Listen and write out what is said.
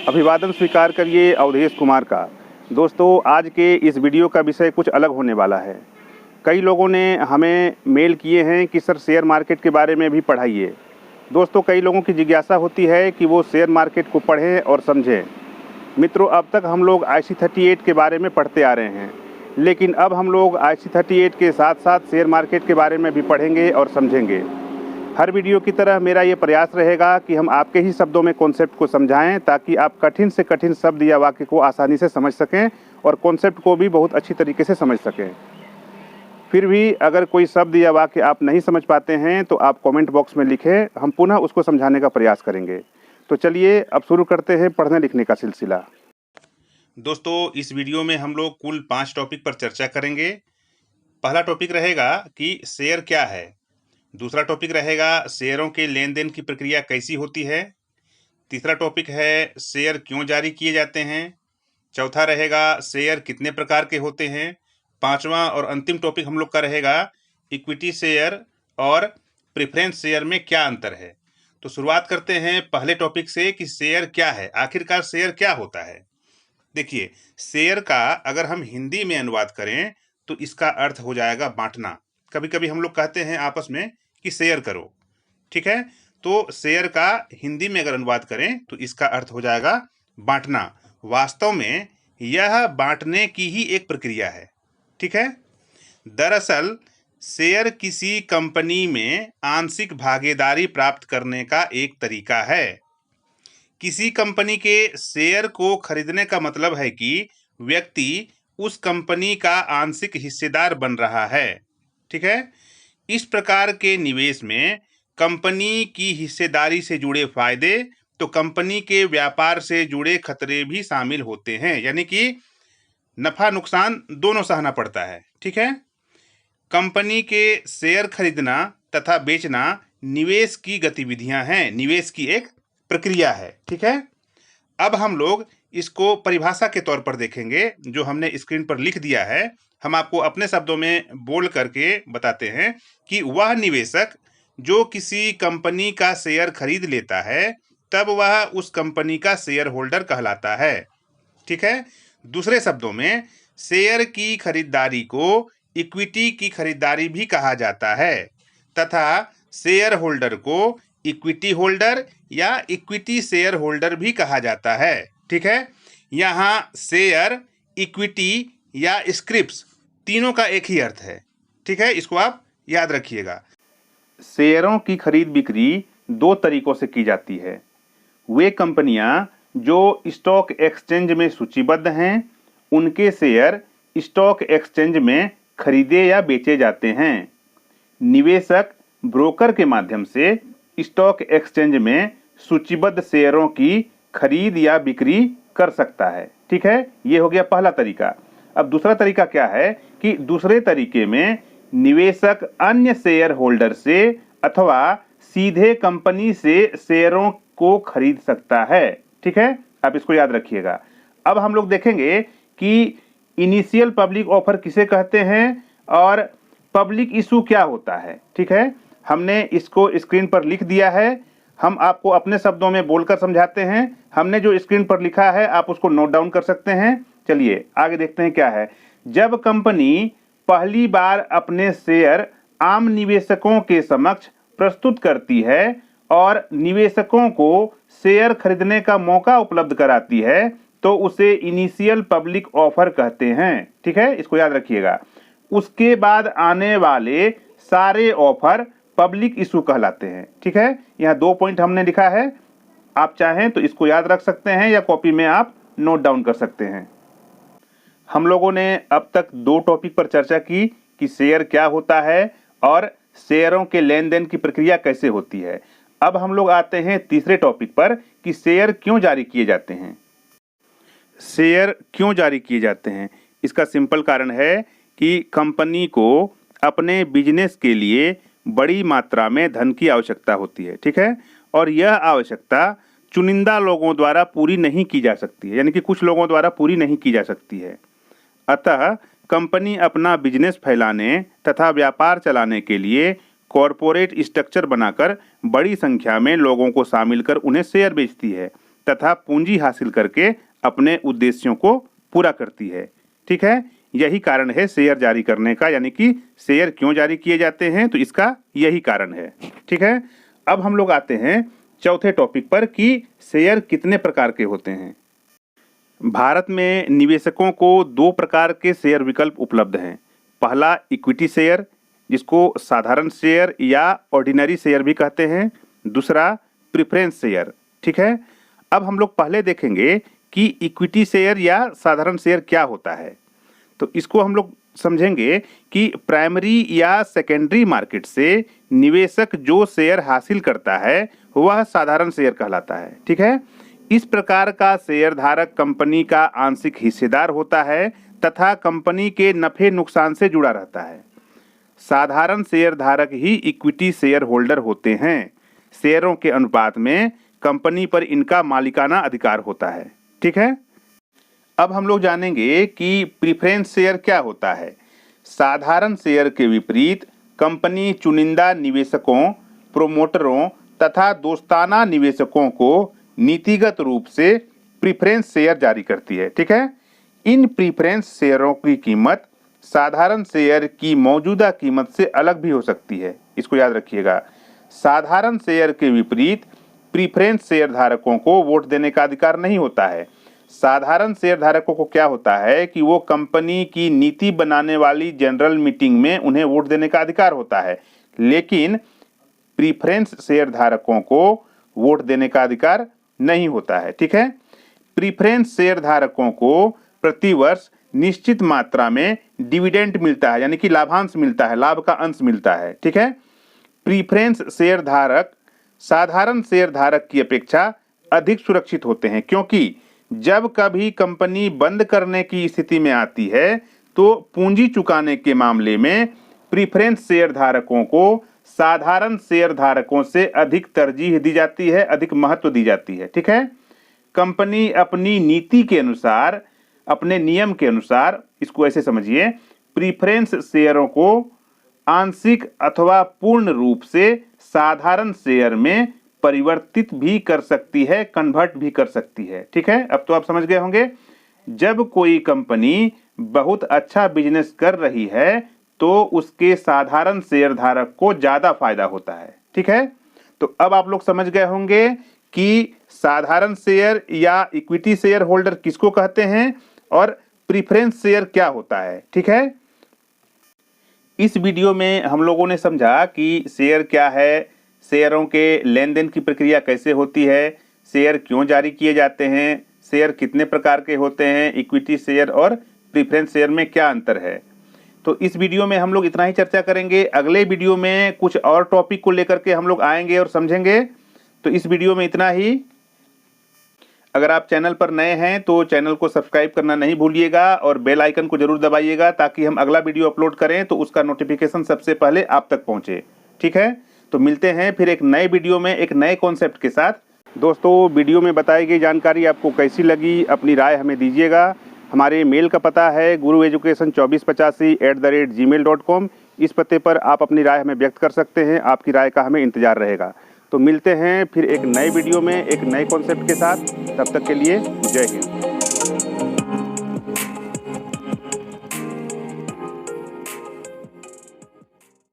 अभिवादन स्वीकार करिए अवधेश कुमार का। दोस्तों, आज के इस वीडियो का विषय कुछ अलग होने वाला है। कई लोगों ने हमें मेल किए हैं कि सर शेयर मार्केट के बारे में भी पढ़ाइए। दोस्तों, कई लोगों की जिज्ञासा होती है कि वो शेयर मार्केट को पढ़ें और समझें। मित्रों, अब तक हम लोग IC38 के बारे में पढ़ते आ रहे हैं, लेकिन अब हम लोग IC38 के साथ साथ शेयर मार्केट के बारे में भी पढ़ेंगे और समझेंगे। हर वीडियो की तरह मेरा ये प्रयास रहेगा कि हम आपके ही शब्दों में कॉन्सेप्ट को समझाएं, ताकि आप कठिन से कठिन शब्द या वाक्य को आसानी से समझ सकें और कॉन्सेप्ट को भी बहुत अच्छी तरीके से समझ सकें। फिर भी अगर कोई शब्द या वाक्य आप नहीं समझ पाते हैं तो आप कमेंट बॉक्स में लिखें, हम पुनः उसको समझाने का प्रयास करेंगे। तो चलिए अब शुरू करते हैं पढ़ने लिखने का सिलसिला। दोस्तों, इस वीडियो में हम लोग कुल 5 टॉपिक पर चर्चा करेंगे। पहला टॉपिक रहेगा कि शेयर क्या है। दूसरा टॉपिक रहेगा शेयरों के लेन देन की प्रक्रिया कैसी होती है। तीसरा टॉपिक है शेयर क्यों जारी किए जाते हैं। चौथा रहेगा शेयर कितने प्रकार के होते हैं। पांचवा और अंतिम टॉपिक हम लोग का रहेगा इक्विटी शेयर और प्रेफरेंस शेयर में क्या अंतर है। तो शुरुआत करते हैं पहले टॉपिक से कि शेयर क्या है, आखिरकार शेयर क्या होता है। देखिए, शेयर का अगर हम हिंदी में अनुवाद करें तो इसका अर्थ हो जाएगा बांटना। कभी कभी हम लोग कहते हैं आपस में कि शेयर करो, ठीक है। तो शेयर का हिंदी में अगर अनुवाद करें तो इसका अर्थ हो जाएगा बांटना। वास्तव में यह बांटने की ही एक प्रक्रिया है, ठीक है। दरअसल शेयर किसी कंपनी में आंशिक भागीदारी प्राप्त करने का एक तरीका है। किसी कंपनी के शेयर को खरीदने का मतलब है कि व्यक्ति उस कंपनी का आंशिक हिस्सेदार बन रहा है, ठीक है। इस प्रकार के निवेश में कंपनी की हिस्सेदारी से जुड़े फायदे तो कंपनी के व्यापार से जुड़े खतरे भी शामिल होते हैं, यानी कि नफा नुकसान दोनों सहना पड़ता है, ठीक है। कंपनी के शेयर खरीदना तथा बेचना निवेश की गतिविधियां हैं, निवेश की एक प्रक्रिया है, ठीक है। अब हम लोग इसको परिभाषा के तौर पर देखेंगे, जो हमने स्क्रीन पर लिख दिया है। हम आपको अपने शब्दों में बोल करके बताते हैं कि वह निवेशक जो किसी कंपनी का शेयर खरीद लेता है तब वह उस कंपनी का शेयर होल्डर कहलाता है, ठीक है। दूसरे शब्दों में शेयर की खरीदारी को इक्विटी की खरीदारी भी कहा जाता है तथा शेयर होल्डर को इक्विटी होल्डर या इक्विटी शेयर होल्डर भी कहा जाता है, ठीक है। यहाँ शेयर, इक्विटी या स्क्रिप्स तीनों का एक ही अर्थ है, ठीक है। इसको आप याद रखिएगा। शेयरों की खरीद बिक्री 2 तरीकों से की जाती है। वे कंपनियां जो स्टॉक एक्सचेंज में सूचीबद्ध हैं उनके शेयर स्टॉक एक्सचेंज में खरीदे या बेचे जाते हैं। निवेशक ब्रोकर के माध्यम से स्टॉक एक्सचेंज में सूचीबद्ध शेयरों की खरीद या बिक्री कर सकता है, ठीक है। ये हो गया पहला तरीका। अब दूसरा तरीका क्या है कि दूसरे तरीके में निवेशक अन्य शेयर होल्डर से अथवा सीधे कंपनी से शेयरों को खरीद सकता है, ठीक है। आप इसको याद रखिएगा। अब हम लोग देखेंगे कि इनिशियल पब्लिक ऑफर किसे कहते हैं और पब्लिक इशू क्या होता है, ठीक है। हमने इसको स्क्रीन पर लिख दिया है, हम आपको अपने शब्दों में बोलकर समझाते हैं। हमने जो स्क्रीन पर लिखा है आप उसको नोट डाउन कर सकते हैं। चलिए आगे देखते हैं क्या है। जब कंपनी पहली बार अपने शेयर आम निवेशकों के समक्ष प्रस्तुत करती है और निवेशकों को शेयर खरीदने का मौका उपलब्ध कराती है तो उसे इनिशियल पब्लिक ऑफर कहते हैं, ठीक है। इसको याद रखिएगा। उसके बाद आने वाले सारे ऑफर पब्लिक इशू कहलाते हैं, ठीक है। यहाँ 2 पॉइंट हमने लिखा है, आप चाहें तो इसको याद रख सकते हैं या कॉपी में आप नोट डाउन कर सकते हैं। हम लोगों ने अब तक 2 टॉपिक पर चर्चा की कि शेयर क्या होता है और शेयरों के लेन देन की प्रक्रिया कैसे होती है। अब हम लोग आते हैं तीसरे टॉपिक पर कि शेयर क्यों जारी किए जाते हैं। शेयर क्यों जारी किए जाते हैं, इसका सिंपल कारण है कि कंपनी को अपने बिजनेस के लिए बड़ी मात्रा में धन की आवश्यकता होती है, ठीक है। और यह आवश्यकता चुनिंदा लोगों द्वारा पूरी नहीं की जा सकती है, यानी कि कुछ लोगों द्वारा पूरी नहीं की जा सकती है। अतः कंपनी अपना बिजनेस फैलाने तथा व्यापार चलाने के लिए कॉरपोरेट स्ट्रक्चर बनाकर बड़ी संख्या में लोगों को शामिल कर उन्हें शेयर बेचती है तथा पूंजी हासिल करके अपने उद्देश्यों को पूरा करती है। ठीक है, यही कारण है शेयर जारी करने का, यानी कि शेयर क्यों जारी किए जाते हैं, तो इसका यही कारण है। ठीक है, अब हम लोग आते हैं चौथे टॉपिक पर कि शेयर कितने प्रकार के होते हैं। भारत में निवेशकों को दो प्रकार के शेयर विकल्प उपलब्ध हैं। पहला इक्विटी शेयर, जिसको साधारण शेयर या ऑर्डिनरी शेयर भी कहते हैं। दूसरा प्रेफरेंस शेयर। ठीक है, अब हम लोग पहले देखेंगे कि इक्विटी शेयर या साधारण शेयर क्या होता है। तो इसको हम लोग समझेंगे कि प्राइमरी या सेकेंडरी मार्केट से निवेशक जो शेयर हासिल करता है वह साधारण शेयर कहलाता है। ठीक है, इस प्रकार का शेयर धारक कंपनी का आंशिक हिस्सेदार होता है तथा कंपनी के नफे नुकसान से जुड़ा रहता है। साधारण शेयर धारक ही इक्विटी शेयर होल्डर होते हैं। शेयरों के अनुपात में कंपनी पर इनका मालिकाना अधिकार होता है। ठीक है, अब हम लोग जानेंगे कि प्रेफरेंस शेयर क्या होता है। साधारण शेयर के विपरीत कंपनी चुनिंदा निवेशकों, प्रोमोटरों तथा दोस्ताना निवेशकों को नीतिगत रूप से प्रेफरेंस शेयर जारी करती है। ठीक है, इन प्रेफरेंस शेयरों की कीमत साधारण शेयर की मौजूदा कीमत से अलग भी हो सकती है, इसको याद रखिएगा। साधारण शेयर के विपरीत प्रेफरेंस शेयर धारकों को वोट देने का अधिकार नहीं होता है। साधारण शेयर धारकों को क्या होता है कि वो कंपनी की नीति बनाने वाली जनरल मीटिंग में उन्हें वोट देने का अधिकार होता है, लेकिन प्रेफरेंस शेयर धारकों को वोट देने का अधिकार नहीं होता है। ठीक है, प्रेफरेंस शेयर धारकों को प्रतिवर्ष निश्चित मात्रा में डिविडेंड मिलता है, यानी कि लाभांश मिलता है, लाभ का अंश मिलता है। ठीक है, प्रेफरेंस शेयर धारक साधारण शेयर धारक की अपेक्षा अधिक सुरक्षित होते हैं, क्योंकि जब कभी कंपनी बंद करने की स्थिति में आती है तो पूंजी चुकाने के मामले में प्रेफरेंस शेयर धारकों को साधारण शेयर धारकों से अधिक तरजीह दी जाती है, अधिक महत्व दी जाती है। ठीक है, कंपनी अपनी नीति के अनुसार, अपने नियम के अनुसार, इसको ऐसे समझिए, प्रेफरेंस शेयरों को आंशिक अथवा पूर्ण रूप से साधारण शेयर में परिवर्तित भी कर सकती है, कन्वर्ट भी कर सकती है। ठीक है, अब तो आप समझ गए होंगे। जब कोई कंपनी बहुत अच्छा बिजनेस कर रही है तो उसके साधारण शेयर धारक को ज्यादा फायदा होता है। ठीक है, तो अब आप लोग समझ गए होंगे कि साधारण शेयर या इक्विटी शेयर होल्डर किसको कहते हैं और प्रेफरेंस शेयर क्या होता है। ठीक है, इस वीडियो में हम लोगों ने समझा कि शेयर क्या है, शेयरों के लेन देन की प्रक्रिया कैसे होती है, शेयर क्यों जारी किए जाते हैं, शेयर कितने प्रकार के होते हैं, इक्विटी शेयर और प्रेफरेंस शेयर में क्या अंतर है। तो इस वीडियो में हम लोग इतना ही चर्चा करेंगे। अगले वीडियो में कुछ और टॉपिक को लेकर के हम लोग आएंगे और समझेंगे। तो इस वीडियो में इतना ही। अगर आप चैनल पर नए हैं तो चैनल को सब्सक्राइब करना नहीं भूलिएगा और बेल आइकन को जरूर दबाइएगा, ताकि हम अगला वीडियो अपलोड करें तो उसका नोटिफिकेशन सबसे पहले आप तक पहुंचे। ठीक है, तो मिलते हैं फिर एक नए वीडियो में एक नए कॉन्सेप्ट के साथ। दोस्तों, वीडियो में बताई गई जानकारी आपको कैसी लगी, अपनी राय हमें दीजिएगा। हमारे मेल का पता है gurueducation2485@gmail.com। इस पते पर आप अपनी राय हमें व्यक्त कर सकते हैं। आपकी राय का हमें इंतजार रहेगा। तो मिलते हैं फिर एक नए वीडियो में एक नए कॉन्सेप्ट के साथ। तब तक के लिए जय हिंद।